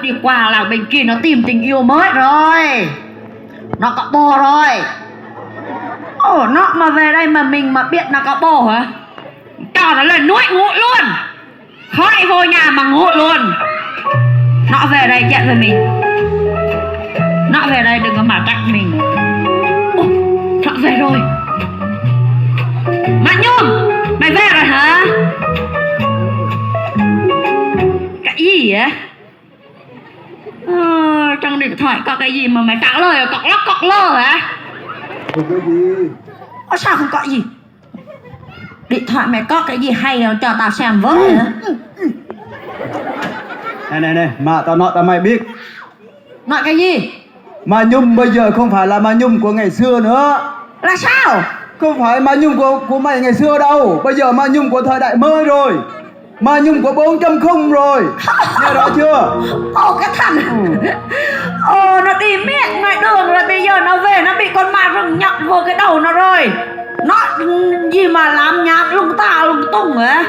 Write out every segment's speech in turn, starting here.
Đi qua làng bên kia nó tìm tình yêu mới rồi. Nó có bồ rồi. Ồ, nó mà về đây mà mình mà biết nó có bồ hả? Cho nó lên núi ngủ luôn. Khỏi vô nhà mà ngủ luôn. Nó về đây chạy với mình. Nó về đây đừng có mà trách mình. Ồ, nó về rồi. Mà Nhung, mày về rồi hả? Cái gì vậy? Trong điện thoại có cái gì mà mày trả lời cọc lóc cọc lơ hả? Không có gì. Sao không có gì? Điện thoại mày có cái gì hay đâu cho tao xem với hả? Này, mà tao nói tao mày biết. Nói cái gì? Ma Nhung bây giờ không phải là Ma Nhung của ngày xưa nữa. Là sao? Không phải Ma Nhung của mày ngày xưa đâu. Bây giờ Ma Nhung của thời đại mới rồi. Ma Nhung của 4.0 rồi. Nghe rõ chưa? Ồ cái thằng Ồ nó đi miệng ngoài đường rồi bây giờ nó về nó bị con ma rừng nhặt vô cái đầu nó rồi. Nó gì mà làm nhảm lung ta lung tung hả?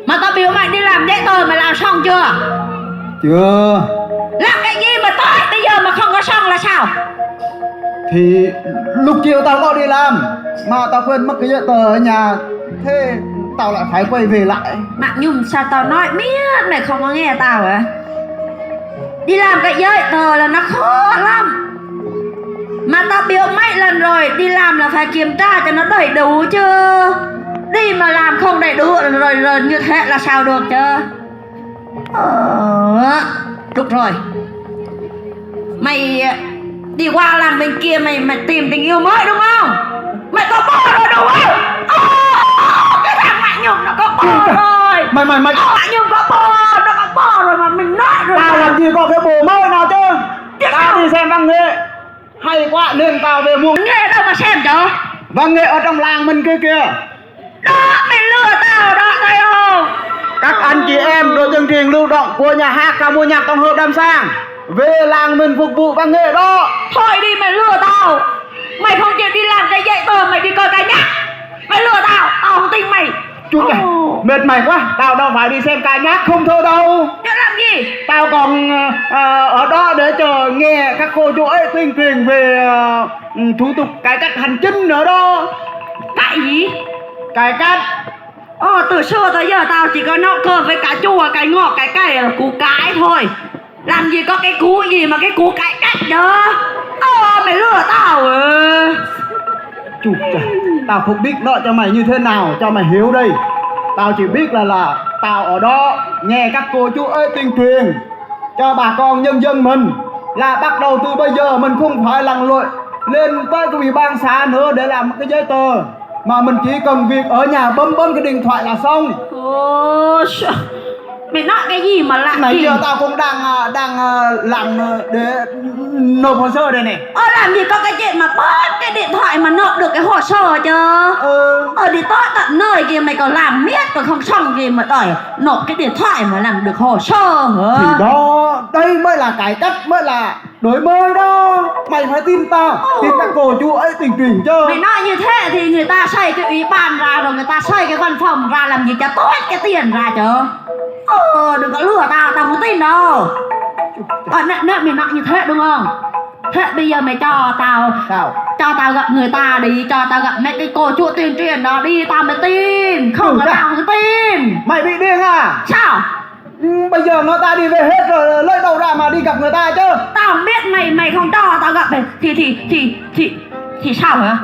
Mà tao biểu mày đi làm giấy tờ mày làm xong chưa? Chưa. Làm cái gì mà tới bây giờ mà không có xong là sao? Thì lúc chiều tao có đi làm mà tao quên mất cái giấy tờ ở nhà. Thế tao lại phải quay về lại. Mạng Nhung sao tao nói miết mày không có nghe tao hả? Đi làm cái giấy tờ là nó khó lắm. Mà tao biểu mấy lần rồi, đi làm là phải kiểm tra cho nó đầy đủ chứ. Đi mà làm không đầy đủ rồi như thế là sao được chứ? Được rồi. Mày đi qua làng bên kia mày tìm tình yêu mới đúng không? Mày có bồ rồi đúng không? Cái thằng Mạng Nhung nó có bồ rồi. Mày Mạng Nhung có bồ, nó có bồ rồi mà mình nói rồi. tao làm gì có cái bồ mới nào chứ. Tao đi xem văn nghệ hay quá nên tao về mua. Nghe đâu mà xem chứ. Văn nghệ ở trong làng mình kia kìa. Đó mày lừa tao đó thấy không? Các anh chị em đội chương trình lưu động của nhà hát ca mối nhạc tổng hợp Đàm Sang về làng mình phục vụ văn nghệ đó. Thôi đi mày lừa tao. Mày không chịu đi làm cái giấy tờ mày đi coi cái nhạc. Mày lừa tao, tao không tin mày. Chú này, mệt mày quá, tao đâu phải đi xem ca nhạc không thôi đâu. Chứ làm gì? Tao còn ở đó để chờ nghe các cô chú ấy tuyên truyền về thủ tục cải cách hành chính nữa đó. Cái gì? Cải cách. Từ xưa tới giờ tao chỉ có nấu cơm với cà chua, cải ngọt, cải cay là củ cải thôi. Làm gì có cái củ gì mà cái củ cải cách đó. Mày lừa tao Chú trời, tao không biết nói cho mày như thế nào cho mày hiểu đi. Tao chỉ biết là tao ở đó nghe các cô chú ấy tuyên truyền cho bà con nhân dân mình là bắt đầu từ bây giờ mình không phải lặn lội lên tới cái ủy ban xã nữa để làm cái giấy tờ, mà mình chỉ cần việc ở nhà bấm cái điện thoại là xong. Mày nói cái gì mà làm Nãy gì? giờ tao cũng đang làm để nộp hồ sơ đây này. Làm gì có cái chuyện mà bớt cái điện thoại mà nộp được cái hồ sơ chứ. Đi tới tận nơi kia mày còn làm miết còn không xong gì mà đòi nộp cái điện thoại mà làm được hồ sơ hả? Thì đó, đây mới là cải cách, mới là đổi mới đó. Mày phải tin tao, tin các cô chú ấy tuyên truyền chứ. Mày nói như thế thì người ta xây cái ủy ban ra rồi người ta xây cái văn phòng ra làm gì cho tốt cái tiền ra chứ. Đừng có lừa tao, tao không tin đâu. Nếu mày nói như thế đúng không? Thế bây giờ mày cho tao Sao? cho tao gặp người ta đi, cho tao gặp mấy cái cô chú tuyên truyền đó đi tao mới tin. Không là tao không tin. Mày bị điên à? Sao? Bây giờ người ta đi về hết rồi, lấy đâu ra mà đi gặp người ta chứ? Tao không biết mày không cho tao gặp thì sao hả?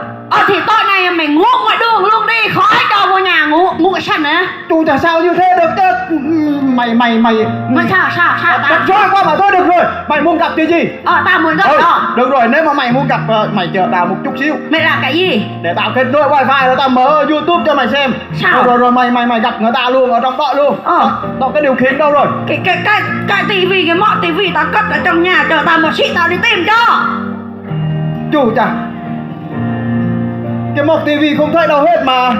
Thì tối nay mày ngủ ngoài đường luôn đi, khỏi cho vô nhà ngủ cái sân á. Chú chả sao như thế được chứ. Mày Mà sao tao Rồi qua mà thôi được rồi. Mày muốn gặp cái gì? tao muốn gặp đó. Được rồi, nếu mà mày muốn gặp mày chờ tao một chút xíu. Mày làm cái gì? Để tao kết nối wifi rồi tao mở YouTube cho mày xem. Sao? Rồi mày gặp người ta luôn ở trong đó luôn. Đó cái điều khiển đâu rồi? Cái tivi, cái mọn tivi tao cất ở trong nhà, chờ tao một xí tao đi tìm cho. Chú chả, cái mộc tivi không thấy đâu hết mà.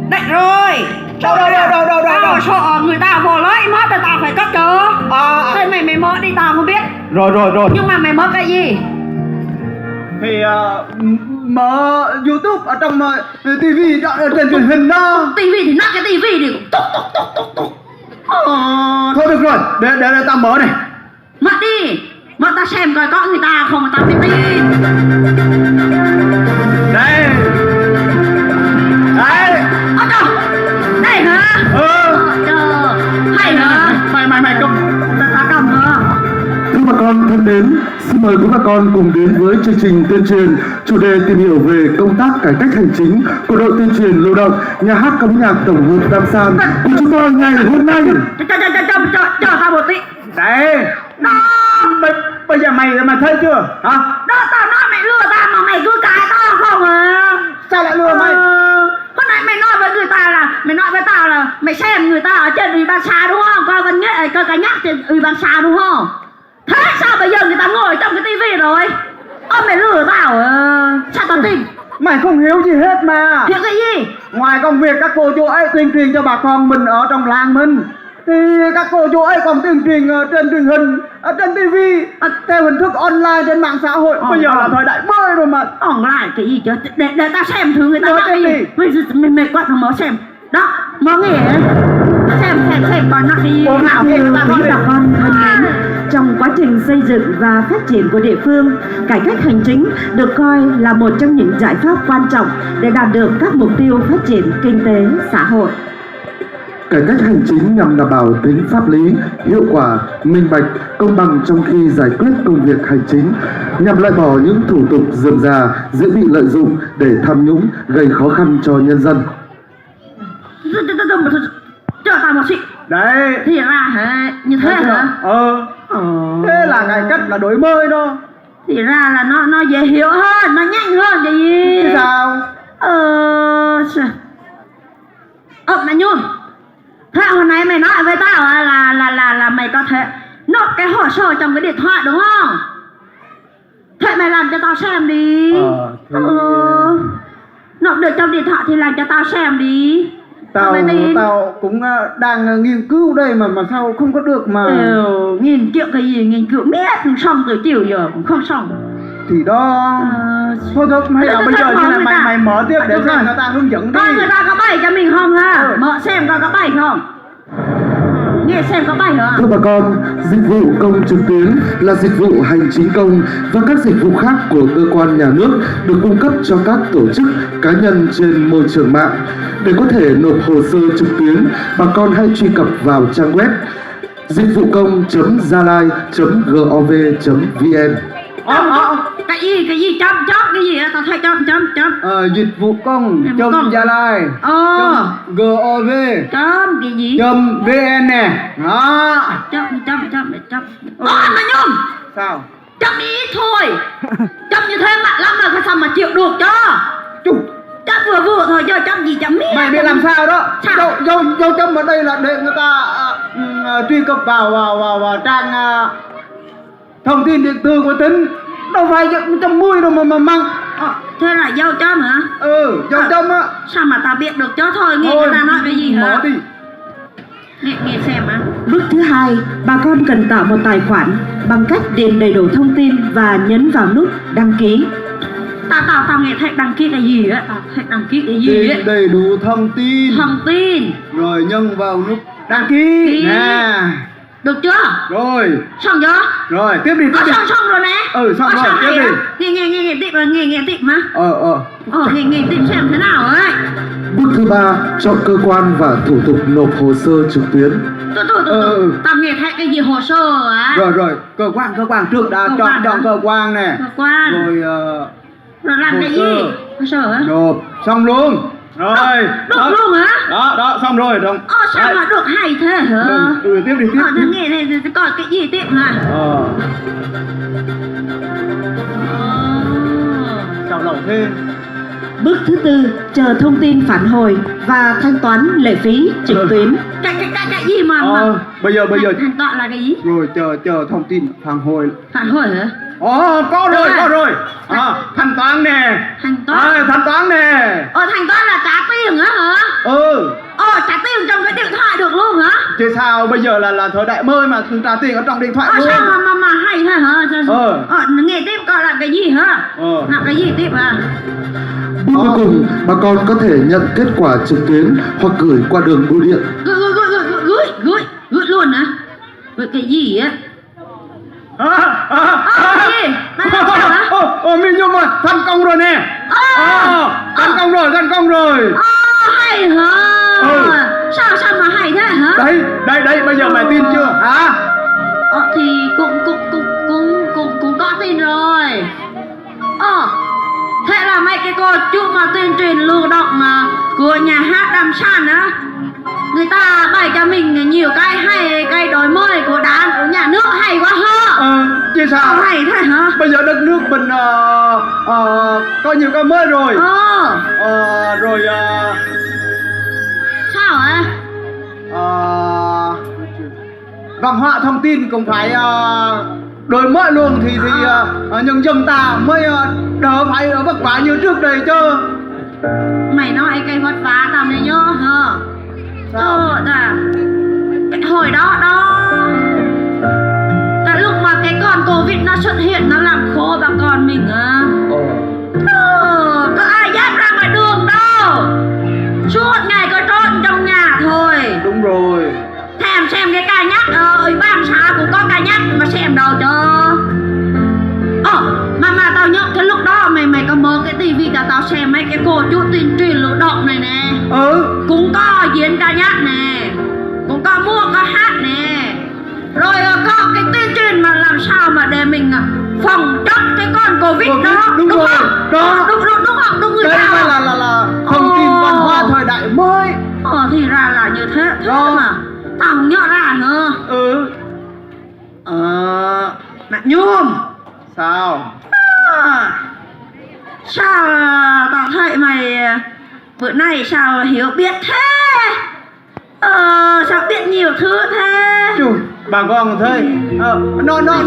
Đấy rồi. Đâu. Tao sợ người ta vô lấy mất rồi tao phải cất cho. Thế mày mở đi tao không biết. Rồi. Nhưng mà mày mở cái gì? Thì mở YouTube ở trong tivi trên truyền hình đó. Tivi thì nắp cái tivi thì túc. Thôi được rồi, để tao mở này. Mất đi. Mất ta xem coi có người ta không mà ta mới tin. Đây. Đấy. Trời. Đây hả? Trời. Hay hả? Mày cầm. Ta cầm hả? Thưa bà con thân mến, xin mời quý bà con cùng đến với chương trình tuyên truyền chủ đề tìm hiểu về công tác cải cách hành chính của đội tuyên truyền lưu động nhà hát ca nhạc tổng hợp Nam San của chúng tôi ngày hôm nay. Chờ tao một tí. Đấy. Đó. Bây giờ mày thấy chưa? Hả? Đó tao nói mày lừa tao mà mày cứ cãi tao không à? Sao lại lừa mày? Hôm nay mày nói với người ta là mày xem người ta ở trên ủy ban xã đúng không? Coi cái nhắc trên ủy ban xã đúng không? Thế sao bây giờ người ta ngồi trong cái tivi rồi? Mày lừa tao sao tao tin? Mày không hiểu gì hết mà. Hiểu cái gì? Ngoài công việc các cô chú ấy tuyên truyền cho bà con mình ở trong làng mình, thì các cô chú ấy còn tuyên truyền trên truyền hình, ở trên tivi, theo hình thức online trên mạng xã hội. Bây giờ là thời đại mới rồi mà. Online cái gì chứ? Để tao xem thử người ta nói cái gì. Mày quá thằng mở xem. Đó, mở nghe. Xem coi nó đi nào Thưa thêm quý ta bà nói con thân mến, trong quá trình xây dựng và phát triển của địa phương, cải cách hành chính được coi là một trong những giải pháp quan trọng để đạt được các mục tiêu phát triển kinh tế xã hội. Cải cách hành chính nhằm đảm bảo tính pháp lý, hiệu quả, minh bạch, công bằng trong khi giải quyết công việc hành chính, nhằm loại bỏ những thủ tục rườm rà, dễ bị lợi dụng để tham nhũng, gây khó khăn cho nhân dân. Chờ tao một xị. Đấy. Thì ra hả? Như thế hả? Thế là cải cách là đổi mới đó. Thì ra là nó dễ hiểu hơn, nó nhanh hơn cái gì? Thế sao? Mày Nhung. Thế hồi nãy mày nói với tao là mày có thể nộp cái hồ sơ trong cái điện thoại đúng không? Thế mày làm cho tao xem đi. Nộp được trong điện thoại thì làm cho tao xem đi. Tao cũng đang nghiên cứu đây mà sao không có được mà. Nghiên cứu cái gì? Nghiên cứu biết không xong từ chiều giờ cũng không xong. Thì đó. Thôi hay là bây giờ như này mày mở tiếp để xem người ta hướng dẫn đi. Coi người ta có bày cho mình không ha? Mở xem coi có bày không? Nghe xem có bày hả? Thưa bà con, dịch vụ công trực tuyến là dịch vụ hành chính công và các dịch vụ khác của cơ quan nhà nước được cung cấp cho các tổ chức, cá nhân trên môi trường mạng. Để có thể nộp hồ sơ trực tuyến, bà con hãy truy cập vào trang web dịchvucông.gialai.gov.vn. Cái gì chấm cái gì tao thấy chấm Dịch vụ công .gia lai .gov chấm cái gì .vn nè. Đó. Chấm mà Nhung. Sao? Chấm ít thôi. Chấm như thế mặt lắm mà sao mà chịu được cho. Chú. Chấm vừa thôi cho chấm gì chấm ít. Mày biết làm sao đó? Sao? Dấu chấm ở đây là để người ta truy cập vào trang thông tin điện tử của tỉnh. Đâu phải 110 đâu mà mang. Thế là dấu chấm hả? Dấu chấm á. Sao mà tao biết được cho thôi, nghe người ta nói cái gì hả? Mở đi. Nghe xem á. Bước thứ hai, bà con cần tạo một tài khoản bằng cách điền đầy đủ thông tin và nhấn vào nút đăng ký. Tao nghe thấy đăng ký cái gì á? Tao thấy đăng ký cái gì á? Đầy đủ thông tin. Rồi nhân vào nút đăng ký. Nè. Được chưa? Rồi. Xong chưa? Rồi, tiếp đi. Xong rồi nè. Xong rồi, tiếp đi. Nghe tiếp rồi, nghe tiếp hả? Nghe tiếp xem thế nào ấy. Bước thứ ba, chọn cơ quan và thủ tục nộp hồ sơ trực tuyến. Tao nghe thấy cái gì hồ sơ á? Rồi, cơ quan trước đã chọn cơ quan nè. Cơ quan. Rồi làm cái gì? Hồ sơ á? Nộp, xong luôn. Rồi. Được luôn hả? Đó, xong rồi. Sao mà được hay thế hả? Tiếp đi. Nghe này, coi cái gì tiếp hả? Sao lâu thế? Bước thứ tư, chờ thông tin phản hồi và thanh toán lệ phí trực tuyến. Cái gì mà bây giờ thanh toán là cái gì? Rồi chờ thông tin phản hồi. Phản hồi hả? Có rồi. Thanh toán nè. Thanh toán nè. Thanh toán là trả tiền á hả? Trả tiền trong cái điện thoại được luôn hả? Chứ sao, bây giờ là thời đại mới mà trả tiền ở trong điện thoại luôn. Sao mà hay thế hả? Nghe tiếp coi là cái gì hả? Làm cái gì tiếp hả? Bước cuối cùng, bà con có thể nhận kết quả trực tuyến hoặc gửi qua đường bưu điện. luôn á. Với cái gì á? Gì? Mày làm sao hả? Mình Nhung à, thành công rồi nè. Thành công rồi. Hay hả? Sao mà hay thế hả? Đấy, bây giờ mày tin chưa hả? Thì cũng có tin rồi. Thế là mấy cái cô chú mà tuyên truyền lưu động của nhà hát Đàm San á, người ta bày cho mình nhiều cái hay, cái đổi mới của đảng, của nhà nước hay quá hả? Chứ sao? Hay thế hả? Bây giờ đất nước mình có nhiều cái mới rồi. Rồi Sao hả? văn hóa thông tin cũng phải đổi mới luôn thì nhân dân ta mới đỡ phải vất vả như trước đây chứ. Mày nói cái vất vả tao mới nhớ hả? Cái hồi đó cái lúc mà cái con Covid nó xuất hiện, nó làm khổ bà con mình á. Có ai dám ra ngoài đường đâu, suốt ngày có trốn trong nhà thôi. Đúng rồi. Thèm xem cái ca nhạc ở ủy ban xã cũng có ca nhạc mà xem đâu cho. Mà tao nhớ cái lúc đó mày có mở cái tivi cho tao xem mấy cái cô chú tuyên truyền lưu động này nè. Cũng có diễn ca nhạc nè, cũng có mua có hát nè, rồi có cái tuyên truyền mà làm sao mà để mình phòng chống cái con Covid đó. Đúng rồi. Đó. Đúng người đấy ta là thông tin văn hóa thời đại mới. Thì ra là như thế mà tao không nhớ ra hả? Mẹ Nhung. Sao? Sao tao thấy mày bữa nay sao hiểu biết thế? Sao biết nhiều thứ thế? Chú, bà con thấy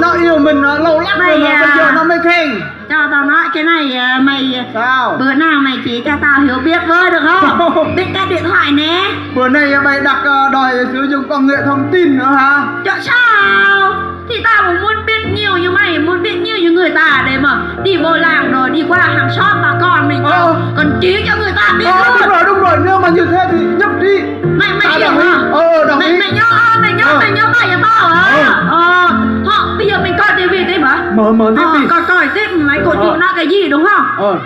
nó yêu mình lâu lắm rồi mà bây giờ nó mới khen. Cho tao nói cái này mày sao? Bữa nào mày chỉ cho tao hiểu biết với được không? Biết cái điện thoại nè. Bữa nay mày đặt đòi sử dụng công nghệ thông tin nữa hả? Chứ sao? Thì tao cũng muốn biết nhiều như mày, muốn biết nhiều như người ta để mà đi vô làng rồi đi qua hàng xóm bà con mình còn chỉ cho người ta biết luôn. Đúng rồi, nếu mà như thế thì nhấp đi. Mày hiểu hả? Đồng ý. Mày nhớ bài cho tao hả? Bây giờ mình coi tivi tiếp hả? Mở tiếp đi. Coi tiếp mấy cô chú nói cái gì đúng không?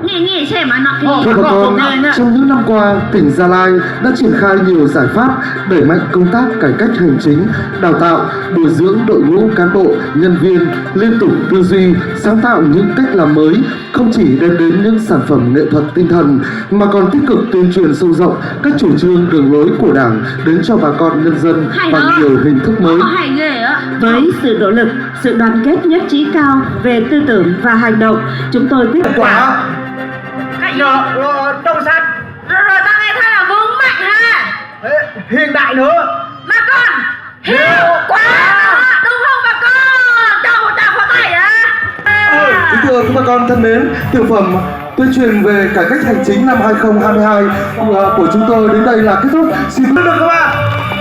Nghe xem mà nó Thưa bà con, trong những năm qua, tỉnh Gia Lai đã triển khai nhiều giải pháp đẩy mạnh công tác cải cách hành chính, đào tạo, bồi dưỡng đội ngũ cán bộ, nhân viên liên tục tư duy, sáng tạo những cách làm mới, không chỉ đem đến những sản phẩm nghệ thuật tinh thần mà còn tích cực tuyên truyền sâu rộng các chủ trương đường lối của Đảng đến cho bà con nhân dân bằng nhiều hình thức mới. Với sự nỗ lực, sự đoàn kết nhất trí cao về tư tưởng và hành động, chúng tôi quyết Quả trong sạch rồi tao nghe thấy là vững mạnh ha. hiện đại nữa. Mà con hiệu quả đúng không bà con? Cho một tràng pháo tay hả? Thưa các bà con thân mến, tiểu phẩm tuyên truyền về cải cách hành chính năm 2022 của chúng tôi đến đây là kết thúc. Xin được không ạ?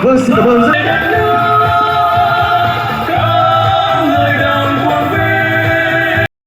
Vâng, xin cảm ơn rất